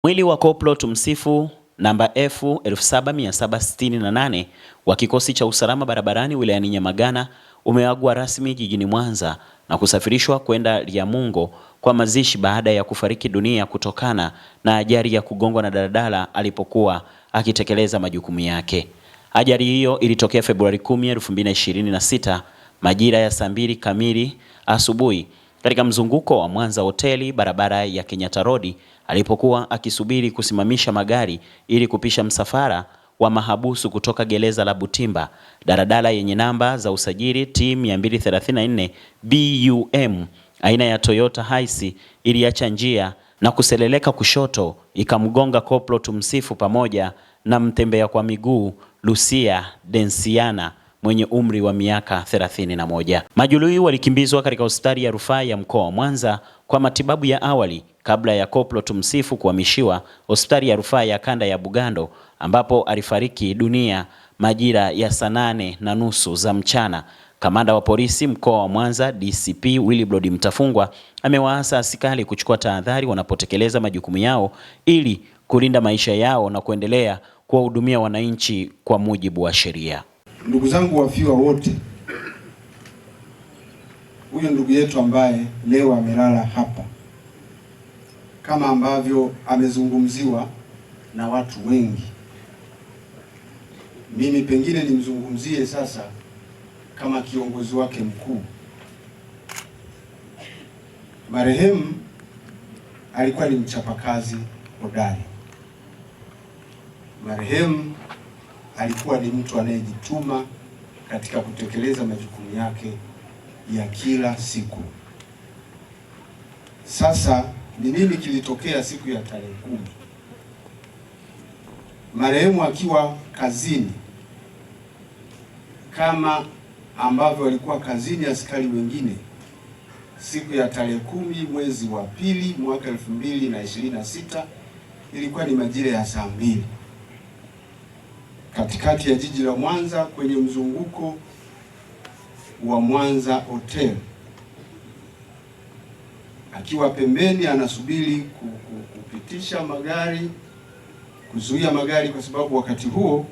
Mwili wa Koplo Tumsifu namba F7768 wa kikosi cha usalama barabarani wilayani Nyamagana umeagwa rasmi jijini Mwanza na kusafirishwa kwenda Lyamungo kwa mazishi baada ya kufariki dunia kutokana na ajali ya kugongwa na daladala alipokuwa akitekeleza majukumu yake. Ajali hiyo ilitokea Februari 10, 2026 majira ya saa 2 kamili asubuhi katika mzunguko wa Mwanza hoteli barabara ya Kenyatta Road alipokuwa akisubiri kusimamisha magari ili kupisha msafara wa mahabusu kutoka gereza la Butimba. Daladala yenye namba za usajili T234 BUM aina ya Toyota Hiace iliacha njia na kuseleleka kushoto ikamgonga Koplo Tumsifu pamoja na mtembea kwa miguu Lucia Densiana mwenye umri wa miaka 31. Majeruhi walikimbizwa katika hospitali ya rufaa ya mkoa wa Mwanza kwa matibabu ya awali kabla ya Koplo Tumsifu kuhamishiwa hospitali ya rufaa ya kanda ya Bugando ambapo alifariki dunia majira ya saa 8:30 za mchana. Kamanda wa polisi mkoa wa Mwanza DCP Willibrod Mtafungwa amewaasa askari kuchukua tahadhari wanapotekeleza majukumu yao ili kulinda maisha yao na kuendelea kuwahudumia wananchi kwa mujibu wa sheria. Ndugu zangu wafiwa wote, huyu ndugu yetu ambaye leo amelala hapa kama ambavyo amezungumziwa na watu wengi, mimi pengine nimzungumzie sasa kama kiongozi wake mkuu. Marehemu alikuwa ni mchapakazi hodari. Marehemu alikuwa ni mtu anayejituma katika kutekeleza majukumu yake ya kila siku. Sasa ni nini kilitokea siku ya tarehe 10? Marehemu akiwa kazini kama ambavyo alikuwa kazini askari wengine, siku ya tarehe 10 mwezi wa pili mwaka 2026 ilikuwa ni majira ya saa 2 katikati ya jiji la Mwanza kwenye mzunguko wa Mwanza Hotel, akiwa pembeni anasubiri kupitisha magari, kuzuia magari, kwa sababu wakati huo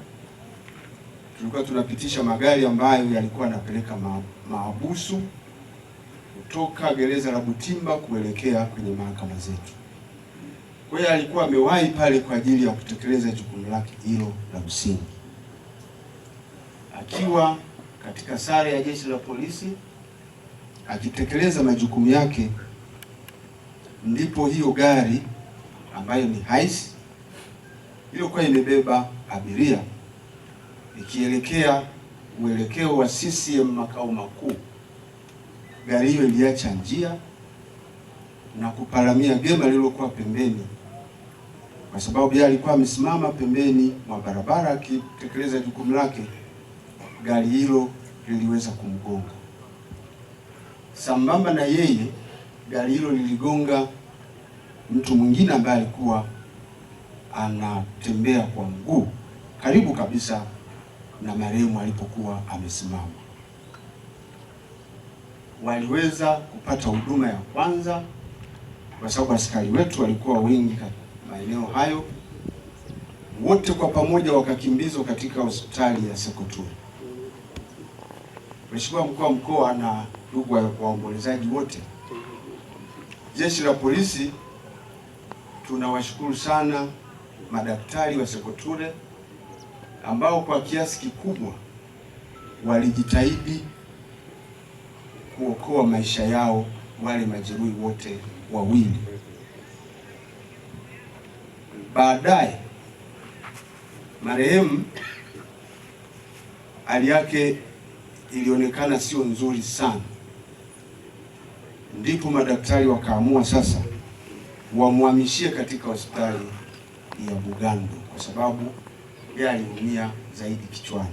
tulikuwa tunapitisha magari ambayo yalikuwa yanapeleka mahabusu kutoka gereza la Butimba kuelekea kwenye mahakama zetu. Kwa hiyo alikuwa amewahi pale kwa ajili ya kutekeleza jukumu lake hilo la msingi. Akiwa katika sare ya jeshi la polisi akitekeleza majukumu yake, ndipo hiyo gari ambayo ni Hiace iliyokuwa imebeba abiria ikielekea uelekeo wa CCM makao makuu, gari hiyo iliacha njia na kuparamia gema lililokuwa pembeni, kwa sababu yeye alikuwa amesimama pembeni mwa barabara akitekeleza jukumu lake. Gari hilo liliweza kumgonga. Sambamba na yeye, gari hilo liligonga mtu mwingine ambaye alikuwa anatembea kwa mguu karibu kabisa na marehemu alipokuwa amesimama. Waliweza kupata huduma ya kwanza kwa sababu askari wetu walikuwa wengi katika maeneo hayo. Wote kwa pamoja wakakimbizwa katika hospitali ya Sekoture. Mheshimiwa Mkuu wa Mkoa na ndugu waombolezaji wote, jeshi la polisi tunawashukuru sana madaktari wa Sekoture ambao kwa kiasi kikubwa walijitahidi kuokoa maisha yao wale majeruhi wote wawili. Baadaye marehemu hali yake ilionekana sio nzuri sana, ndipo madaktari wakaamua sasa wamhamishie katika hospitali ya Bugando kwa sababu yeye aliumia zaidi kichwani.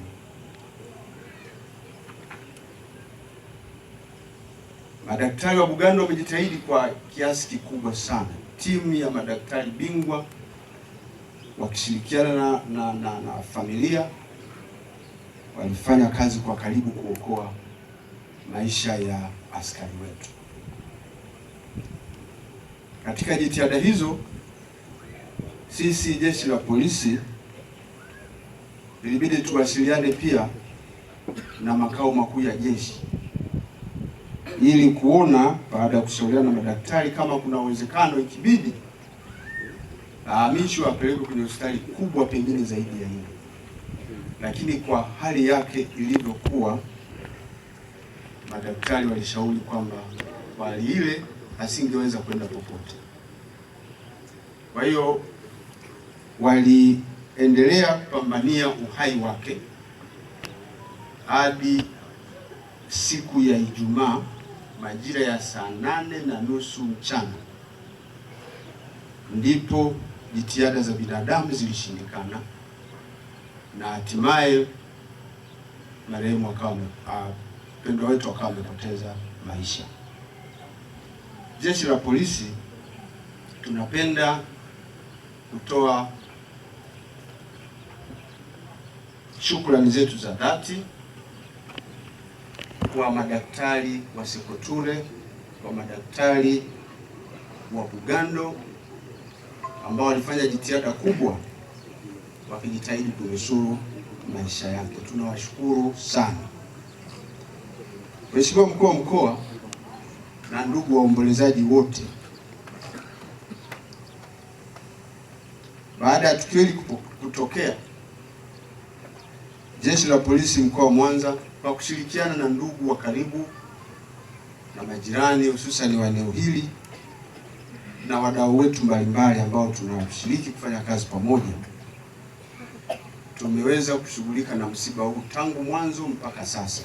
Madaktari wa Bugando wamejitahidi kwa kiasi kikubwa sana. Timu ya madaktari bingwa wakishirikiana na familia walifanya kazi kwa karibu kuokoa maisha ya askari wetu. Katika jitihada hizo sisi jeshi la polisi ilibidi tuwasiliane pia na makao makuu ya jeshi ili kuona, baada ya kushauriana na madaktari, kama kuna uwezekano ikibidi ahamishwe apelekwe kwenye hospitali kubwa pengine zaidi ya hiyo. Lakini kwa hali yake ilivyokuwa, madaktari walishauri kwamba kwa hali ile asingeweza kwenda popote. Kwa hiyo waliendelea kupambania uhai wake hadi siku ya Ijumaa majira ya saa 8:30 mchana, ndipo jitihada za binadamu zilishindikana na hatimaye marehemu akawa mpendwa wetu akawa amepoteza maisha. Jeshi la polisi tunapenda kutoa shukrani zetu za dhati kwa madaktari wa Sekoture, kwa madaktari wa Bugando ambao walifanya jitihada kubwa wakijitahidi kunusuru maisha yake. Tunawashukuru sana. Mheshimiwa Mkuu wa Mkoa na ndugu waombolezaji wote, baada ya tukio hili kutokea, Jeshi la Polisi mkoa wa Mwanza kwa kushirikiana na ndugu wa karibu na majirani hususan wa eneo hili na wadau wetu mbalimbali ambao tunashiriki kufanya kazi pamoja, tumeweza kushughulika na msiba huu tangu mwanzo mpaka sasa,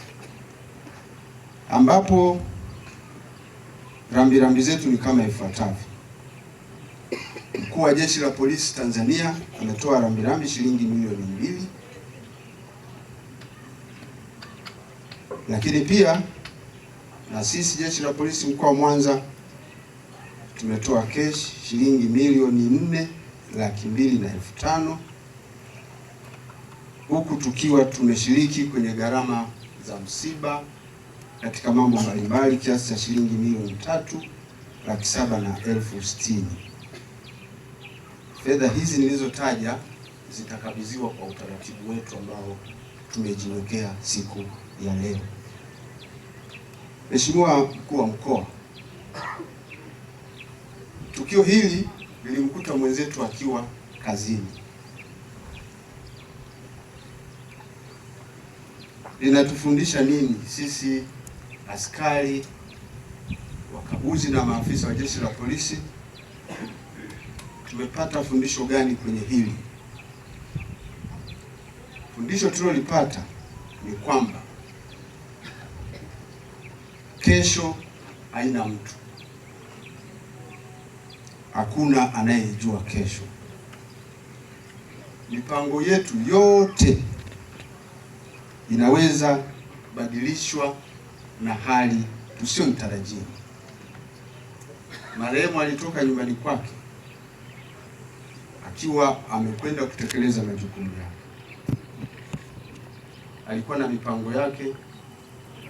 ambapo rambirambi zetu ni kama ifuatavyo. Mkuu wa Jeshi la Polisi Tanzania ametoa rambirambi shilingi milioni 2, lakini pia na sisi Jeshi la Polisi mkoa wa Mwanza tumetoa cash shilingi milioni 4,205,000, huku tukiwa tumeshiriki kwenye gharama za msiba katika mambo mbalimbali kiasi cha shilingi milioni 3,770,000. Fedha hizi nilizotaja zitakabidhiwa kwa utaratibu wetu ambao tumejiwekea siku ya leo. Mheshimiwa Mkuu wa Mkoa, tukio hili lilimkuta mwenzetu akiwa kazini. Linatufundisha nini sisi askari wakaguzi na maafisa wa Jeshi la Polisi? Tumepata fundisho gani kwenye hili? Fundisho tulilolipata ni kwamba kesho haina mtu, hakuna anayejua kesho. Mipango yetu yote inaweza badilishwa na hali tusiyoitarajia. Marehemu alitoka nyumbani kwake akiwa amekwenda kutekeleza majukumu yake, alikuwa na mipango yake,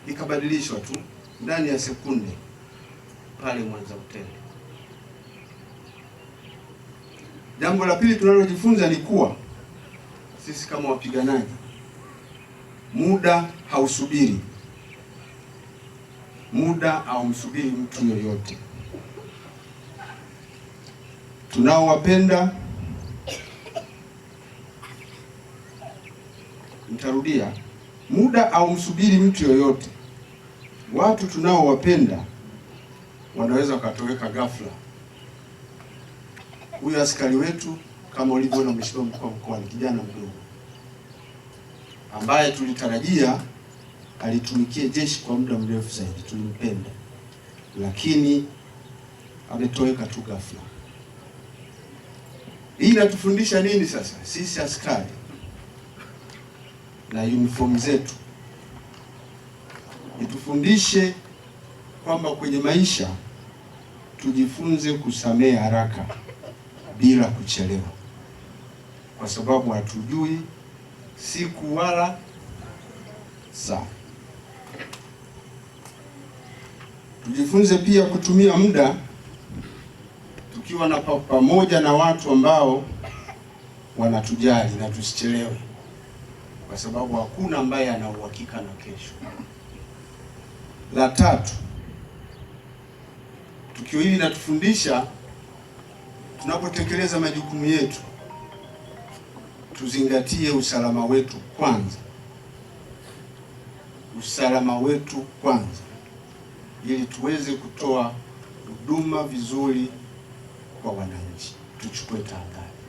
ikabadilishwa tu ndani ya sekunde pale Mwanza Hotel. Jambo la pili tunalojifunza ni kuwa sisi kama wapiganaji, muda hausubiri, muda haumsubiri mtu yoyote. Tunaowapenda, nitarudia, muda haumsubiri mtu yoyote. Watu tunaowapenda wanaweza wakatoweka ghafla. Huyu askari wetu kama ulivyoona Mheshimiwa Mkuu wa Mkoa ni kijana mdogo ambaye tulitarajia alitumikie jeshi kwa muda mrefu zaidi, tulimpenda, lakini ametoweka tu ghafla. Hii inatufundisha nini sasa sisi askari na uniform zetu? Itufundishe kwamba kwenye maisha tujifunze kusamehe haraka bila kuchelewa, kwa sababu hatujui siku wala saa. Tujifunze pia kutumia muda tukiwa na pamoja na watu ambao wanatujali, na tusichelewe, kwa sababu hakuna ambaye ana uhakika na kesho. La tatu, tukio hili linatufundisha tunapotekeleza majukumu yetu tuzingatie usalama wetu kwanza, usalama wetu kwanza, ili tuweze kutoa huduma vizuri kwa wananchi. Tuchukue tahadhari.